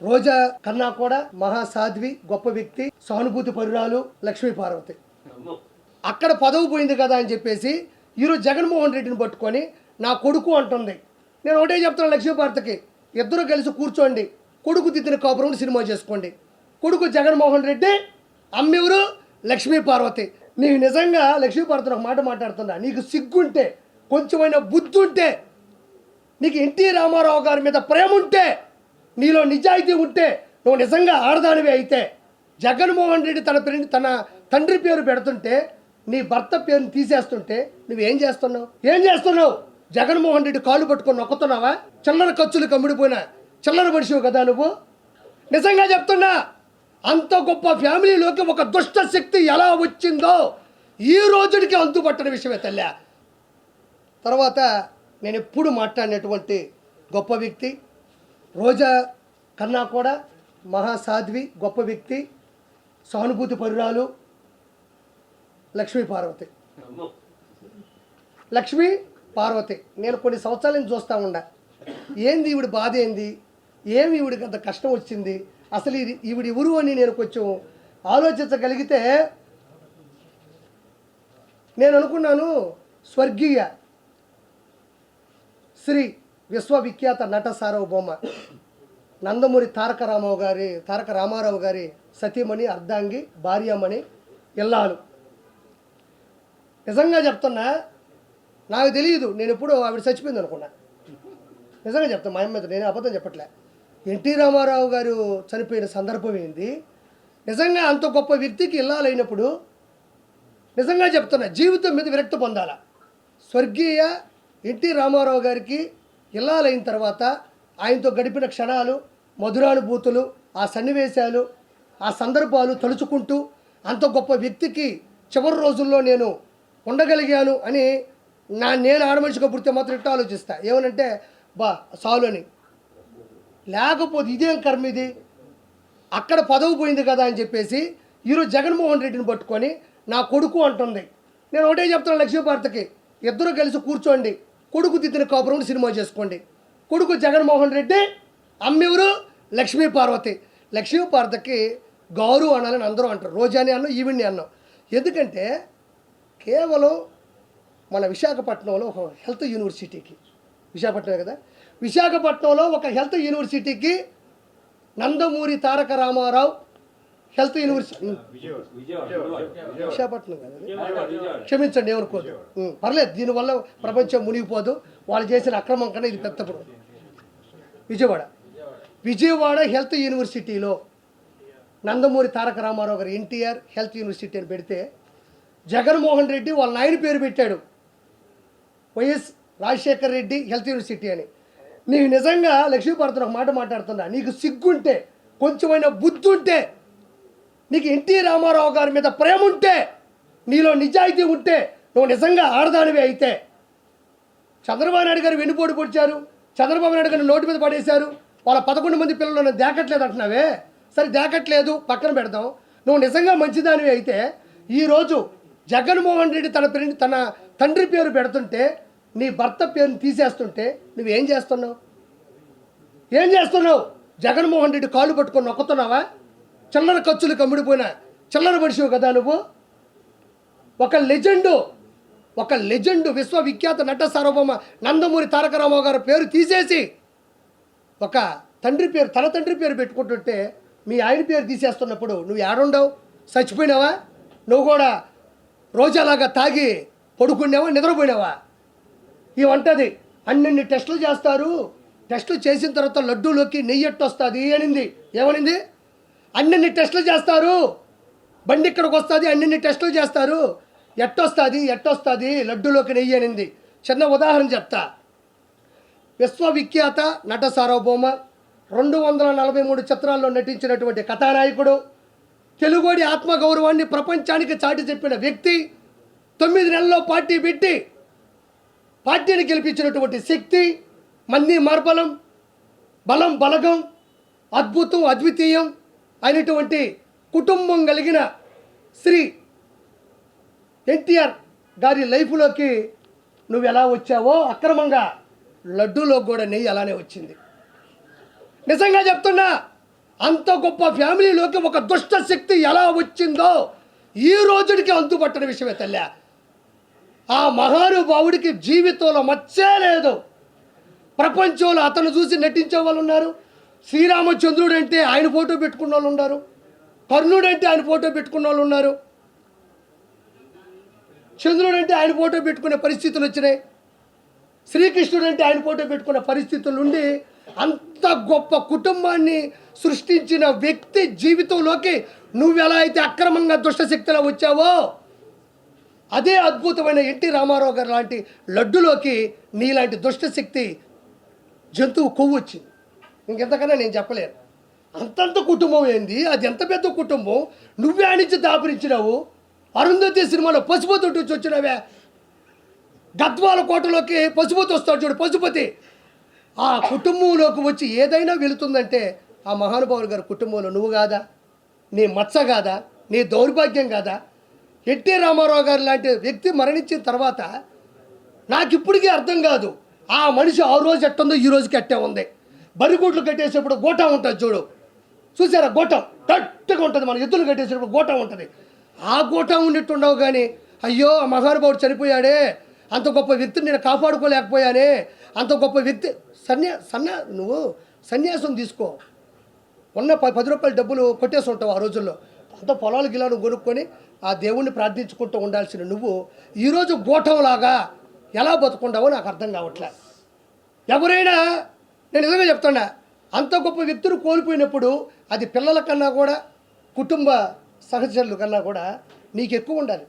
రోజా కన్నా కూడా మహాసాధ్వి, గొప్ప వ్యక్తి, సానుభూతి పరురాలు లక్ష్మీ పార్వతి. అక్కడ పదవి పోయింది కదా అని చెప్పేసి ఈరోజు జగన్మోహన్ రెడ్డిని పట్టుకొని నా కొడుకు అంటుంది. నేను ఒకటే చెప్తున్నాను లక్ష్మీ పార్వతికి, ఇద్దరు కలిసి కూర్చోండి, కొడుకు దిద్దిన కాపురం సినిమా చేసుకోండి. కొడుకు జగన్మోహన్ రెడ్డి, అమ్మెవరు లక్ష్మీ పార్వతి. నీకు నిజంగా లక్ష్మీ పార్వతిని ఒక మాట మాట్లాడుతున్నా, నీకు సిగ్గుంటే, కొంచెమైనా బుద్ధి ఉంటే, నీకు ఎన్టీ రామారావు గారి మీద ప్రేమ ఉంటే, నీలో నిజాయితీ ఉంటే, నువ్వు నిజంగా ఆడదానివి అయితే, జగన్మోహన్ రెడ్డి తన తండ్రి పేరు పెడుతుంటే నీ భర్త పేరుని తీసేస్తుంటే నువ్వేం చేస్తున్నావు? ఏం చేస్తున్నావు? జగన్మోహన్ రెడ్డి కాళ్ళు పట్టుకొని నొక్కుతున్నావా? చిల్లర ఖర్చులు కమ్ముడిపోయినా చిల్లర మనిషివు కదా నువ్వు. నిజంగా చెప్తున్నా, అంత గొప్ప ఫ్యామిలీలోకి ఒక దుష్ట శక్తి ఎలా వచ్చిందో ఈ రోజుడికి అంతుపట్టని విషయమే తల్లి. తర్వాత నేను ఎప్పుడు మాట్లాడినటువంటి గొప్ప వ్యక్తి, రోజా కన్నా కూడా మహాసాధ్వి, గొప్ప వ్యక్తి, సానుభూతి పరురాలు లక్ష్మీ పార్వతి. లక్ష్మీ పార్వతి నేను కొన్ని సంవత్సరాల నుంచి చూస్తూ ఉండా, ఏంది ఈవిడ బాధ, ఏంది, ఏమి ఈవిడికి అంత కష్టం వచ్చింది, అసలు ఈవిడ ఎవరు అని నేను కొంచెం ఆలోచించగలిగితే నేను అనుకున్నాను, స్వర్గీయ శ్రీ విశ్వవిఖ్యాత నట సార్వభౌమ నందమూరి తారక రామారావు గారి సతీమణి, అర్ధాంగి, భార్యమణి, ఇల్లాలు. నిజంగా చెప్తున్నా, నాకు తెలియదు, నేను ఎప్పుడు ఆవిడ చచ్చిపోయింది అనుకున్నా. నిజంగా చెప్తాను, మా అమ్మ మీద నేను అబద్ధం చెప్పట్లే. ఎన్టీ రామారావు గారు చనిపోయిన సందర్భం ఏంది, నిజంగా అంత గొప్ప వ్యక్తికి ఇల్లాలైనప్పుడు నిజంగా చెప్తున్నా, జీవితం మీద విరక్తి పొందాల. స్వర్గీయ ఎన్టీ రామారావు గారికి ఇల్లాలైన తర్వాత ఆయనతో గడిపిన క్షణాలు, మధురానుభూతులు, ఆ సన్నివేశాలు, ఆ సందర్భాలు తలుచుకుంటూ అంత గొప్ప వ్యక్తికి చివరి రోజుల్లో నేను ఉండగలిగాను అని నేను ఆడమనిషిగా పుడితే మాత్రం ఇట్లా ఆలోచిస్తా, ఏమనంటే సాలు అని. లేకపోతే ఇదేం కర్మ ఇది, అక్కడ పదవి పోయింది కదా అని చెప్పేసి ఈరోజు జగన్మోహన్ రెడ్డిని పట్టుకొని నా కొడుకు అంటుంది. నేను ఒకటే చెప్తున్నాను లక్ష్మీ పార్వతికి, ఇద్దరు కలిసి కూర్చోండి, కొడుకు దిద్దిన కాపురం సినిమా చేసుకోండి. కొడుకు జగన్మోహన్ రెడ్డి, అమ్మెవరు లక్ష్మీ పార్వతి. లక్ష్మీ పార్వతికి గౌరు అనాలని అందరూ అంటారు, రోజాని అన్నాం, ఈవిడ్ని అన్నాం. ఎందుకంటే కేవలం మన విశాఖపట్నంలో ఒక హెల్త్ యూనివర్సిటీకి, విశాఖపట్నమే కదా, విశాఖపట్నంలో ఒక హెల్త్ యూనివర్సిటీకి నందమూరి తారక రామారావు హెల్త్ యూనివర్సిటీ, విశాఖపట్నం కదా, క్షమించండి ఏమనుకోదు, పర్లేదు, దీనివల్ల ప్రపంచం మునిగిపోదు, వాళ్ళు చేసిన అక్రమం కన్నా ఇది పెద్దప్పుడు. విజయవాడ హెల్త్ యూనివర్సిటీలో నందమూరి తారక రామారావు గారు ఎన్టీఆర్ హెల్త్ యూనివర్సిటీ అని పెడితే జగన్మోహన్ రెడ్డి వాళ్ళ నాయన పేరు పెట్టాడు, YS Rajasekhar Reddy health university అని. నీకు నిజంగా లక్ష్మీ పార్వతిని ఒక మాట మాట్లాడుతున్నా, నీకు సిగ్గుంటే, కొంచెమైనా బుద్ధి ఉంటే, నీకు ఎన్టీ రామారావు గారి మీద ప్రేమ ఉంటే, నీలో నిజాయితీ ఉంటే, నువ్వు నిజంగా ఆడదానివి అయితే, చంద్రబాబు నాయుడు గారు వెన్నుపోటు పొడిచారు, చంద్రబాబు నాయుడు గారిని నోటి మీద పడేశారు, వాళ్ళ 11 మంది పిల్లలు దేకట్లేదు అంటున్నావే, సరే దేకట్లేదు పక్కన పెడదాం, నువ్వు నిజంగా మంచిదానివి అయితే ఈరోజు జగన్మోహన్ రెడ్డి తన తండ్రి పేరు పెడుతుంటే నీ భర్త పేరుని తీసేస్తుంటే నువ్వేం చేస్తున్నావు? ఏం చేస్తున్నావు? జగన్మోహన్ రెడ్డి కాళ్ళు పట్టుకొని నొక్కుతున్నావా? చిల్లర ఖర్చులు కమ్ముడిపోయినా చిల్లర మనిషివు కదా నువ్వు. ఒక లెజెండు విశ్వవిఖ్యాత నట సార్వభౌమ నందమూరి తారక రామారావు గారి పేరు తీసేసి ఒక తన తండ్రి పేరు పెట్టుకుంటుంటే మీ ఆయన పేరు తీసేస్తున్నప్పుడు నువ్వు ఏడుండవు? చచ్చిపోయినావా? నువ్వు కూడా రోజాలాగా తాగి పడుకున్నావా, నిద్రపోయినావా? ఇవంటది అన్ని టెస్టులు చేస్తారు, టెస్టులు చేసిన తర్వాత లడ్డూలోకి నెయ్యి ఎట్టొస్తుంది అనింది. ఏమనింది? అన్ని టెస్టులు చేస్తారు, బండి ఇక్కడికి వస్తుంది, అన్ని టెస్టులు చేస్తారు, ఎట్టొస్తుంది లడ్డూలోకి నెయ్యి అనింది. చిన్న ఉదాహరణ చెప్తా. విశ్వవిఖ్యాత నట సార్వభౌమ 243 చిత్రాల్లో నటించినటువంటి కథానాయకుడు, తెలుగుడి ఆత్మగౌరవాన్ని ప్రపంచానికి చాటి చెప్పిన వ్యక్తి, 9 నెలల్లో పార్టీ పెట్టి పార్టీని గెలిపించినటువంటి శక్తి, మన్ని మార్బలం, బలం బలగం, అద్భుతం అద్వితీయం అయినటువంటి కుటుంబం కలిగిన శ్రీ ఎన్టీఆర్ గారి లైఫ్లోకి నువ్వు ఎలా వచ్చావో అక్రమంగా లడ్డూలో కూడా నెయ్యి అలానే వచ్చింది. నిజంగా చెప్తున్నా, అంత గొప్ప ఫ్యామిలీలోకి ఒక దుష్ట శక్తి ఎలా వచ్చిందో ఈ రోజుడికి అంతుపట్టని విషయమే తల్లి. ఆ మహానుభావుడికి జీవితంలో మచ్చే లేదు. ప్రపంచంలో అతను చూసి నటించే వాళ్ళు ఉన్నారు. శ్రీరామచంద్రుడు అంటే ఆయన ఫోటో పెట్టుకున్న వాళ్ళు ఉన్నారు. కర్ణుడు అంటే ఆయన ఫోటో పెట్టుకున్న వాళ్ళు ఉన్నారు. చంద్రుడు అంటే ఆయన ఫోటో పెట్టుకునే పరిస్థితులు వచ్చినాయి. శ్రీకృష్ణుడు అంటే ఆయన ఫోటో పెట్టుకునే పరిస్థితులు ఉండి అంత గొప్ప కుటుంబాన్ని సృష్టించిన వ్యక్తి జీవితంలోకి నువ్వెలా అయితే అక్రమంగా దుష్టశక్తిలో వచ్చావో అదే అద్భుతమైన ఎన్టీ రామారావు గారు లాంటి లడ్డులోకి నీలాంటి దుష్టశక్తి జంతువు కొవ్వు వచ్చింది. ఇంకెంతకన్నా నేను చెప్పలేను. అంతంత కుటుంబం ఏంది, అది ఎంత పెద్ద కుటుంబం. నువ్వే ఆనించి దాపురించినావు. అరుంధతి సినిమాలో పశుపతి వచ్చి వచ్చినావే. గద్వాల కోటలోకి పశుపతి వస్తాడు చూడు, పశుపతి. ఆ కుటుంబంలోకి వచ్చి ఏదైనా వెళుతుందంటే ఆ మహానుభావులు గారి కుటుంబంలో నువ్వు కాదా, నీ మచ్చ కాదా, నీ దౌర్భాగ్యం కాదా? ఎన్టీ రామారావు గారు లాంటి వ్యక్తి మరణించిన తర్వాత నాకు ఇప్పటికీ అర్థం కాదు ఆ మనిషి ఆ రోజు ఎట్టుందో ఈ రోజుకి అట్టే ఉంది. బరిగూట్లు కట్టేసేప్పుడు గోటా ఉంటుంది చూడు, చూసారా? గోటం గట్టిగా ఉంటుంది. మన ఎద్దులు కట్టేసేటప్పుడు గోటా ఉంటుంది. ఆ గోటా ఉన్నట్టు ఉండవు. కానీ అయ్యో ఆ మహానుభావుడు చనిపోయాడే, అంత గొప్ప వ్యక్తిని నేను కాపాడుకోలేకపోయానే, అంత గొప్ప వ్యక్తి. నువ్వు సన్యాసం తీసుకో. ఉన్న 10 రూపాయల డబ్బులు కొట్టేసి ఉంటావు ఆ రోజుల్లో. అంత పొలాలు గిలాను కొనుక్కొని ఆ దేవుణ్ణి ప్రార్థించుకుంటూ ఉండాల్సిన నువ్వు ఈరోజు గోఠంలాగా ఎలా బతుకుంటావో నాకు అర్థం కావట్లే. ఎవరైనా, నేను నిజంగా చెప్తున్నా, అంత గొప్ప వ్యక్తులు కోల్పోయినప్పుడు అది పిల్లల కన్నా కూడా కుటుంబ సహచరుల కన్నా కూడా నీకు ఎక్కువ ఉండాలి.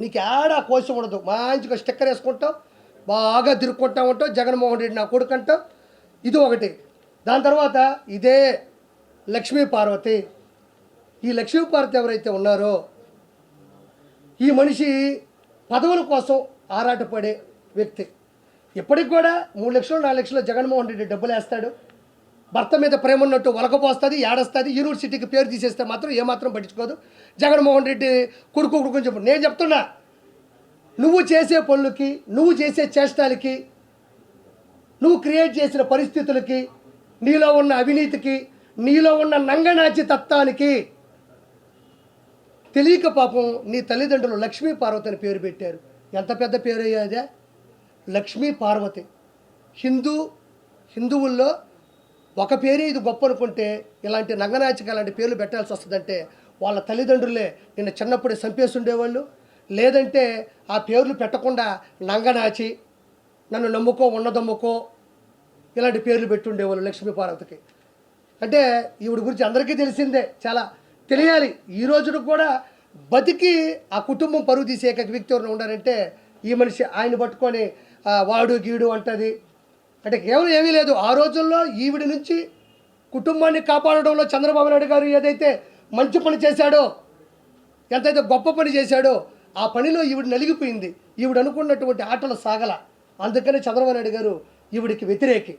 నీకు ఏడా కోశం ఉండదు. మంచిగా స్టిక్కర్ వేసుకుంటావు, బాగా తిరుక్కుంటా ఉంటావు, జగన్మోహన్ రెడ్డి నా కొడుకు అంటావు. ఇది ఒకటి. దాని తర్వాత ఇదే లక్ష్మీ పార్వతి. ఈ లక్ష్మీ పార్వతి ఎవరైతే ఉన్నారో ఈ మనిషి పదవుల కోసం ఆరాటపడే వ్యక్తి. ఇప్పటికి కూడా 3 లక్షలు 4 లక్షలు జగన్మోహన్ రెడ్డి డబ్బులు వేస్తాడు. భర్త మీద ప్రేమ ఉన్నట్టు వలకపోస్తుంది, ఏడస్తుంది. యూనివర్సిటీకి పేరు తీసేస్తే మాత్రం ఏమాత్రం పట్టించుకోదు. జగన్మోహన్ రెడ్డి కొడుకు చెప్పు. నేను చెప్తున్నా, నువ్వు చేసే పనులకి, నువ్వు చేసే చేష్టాలకి, నువ్వు క్రియేట్ చేసిన పరిస్థితులకి, నీలో ఉన్న అవినీతికి, నీలో ఉన్న నంగనాచి తత్వానికి తెలియక పాపం నీ తల్లిదండ్రులు లక్ష్మీ పార్వతి అని పేరు పెట్టారు. ఎంత పెద్ద పేరు అయ్యాదే, లక్ష్మీ పార్వతి. హిందువుల్లో ఒక పేరే ఇది గొప్ప అనుకుంటే ఇలాంటి నంగనాచిక అలాంటి పేర్లు పెట్టాల్సి వస్తుందంటే వాళ్ళ తల్లిదండ్రులే నిన్ను చిన్నప్పుడే చంపేసి ఉండేవాళ్ళు. లేదంటే ఆ పేర్లు పెట్టకుండా నంగనాచి, నన్ను నమ్ముకో, ఉన్నదమ్ముకో, ఇలాంటి పేర్లు పెట్టుండేవాళ్ళు లక్ష్మీ పార్వతికి. అంటే ఈవిడ గురించి అందరికీ తెలిసిందే, చాలా తెలియాలి. ఈ రోజున కూడా బతికి ఆ కుటుంబం పరుగు తీసే ఏకైక వ్యక్తి ఎవరైనా ఉండారంటే ఈ మనిషి. ఆయన పట్టుకొని వాడు గీడు అంటది అంటే కేవలం ఏమీ లేదు. ఆ రోజుల్లో ఈవిడ నుంచి కుటుంబాన్ని కాపాడడంలో చంద్రబాబు నాయుడు గారు ఏదైతే మంచి పని చేశాడో, ఎంతైతే గొప్ప పని చేశాడో ఆ పనిలో ఈవిడ నలిగిపోయింది. ఈవిడ అనుకున్నటువంటి ఆటలు సాగల. అందుకని చంద్రబాబు నాయుడు గారు ఈవిడికి వ్యతిరేకి.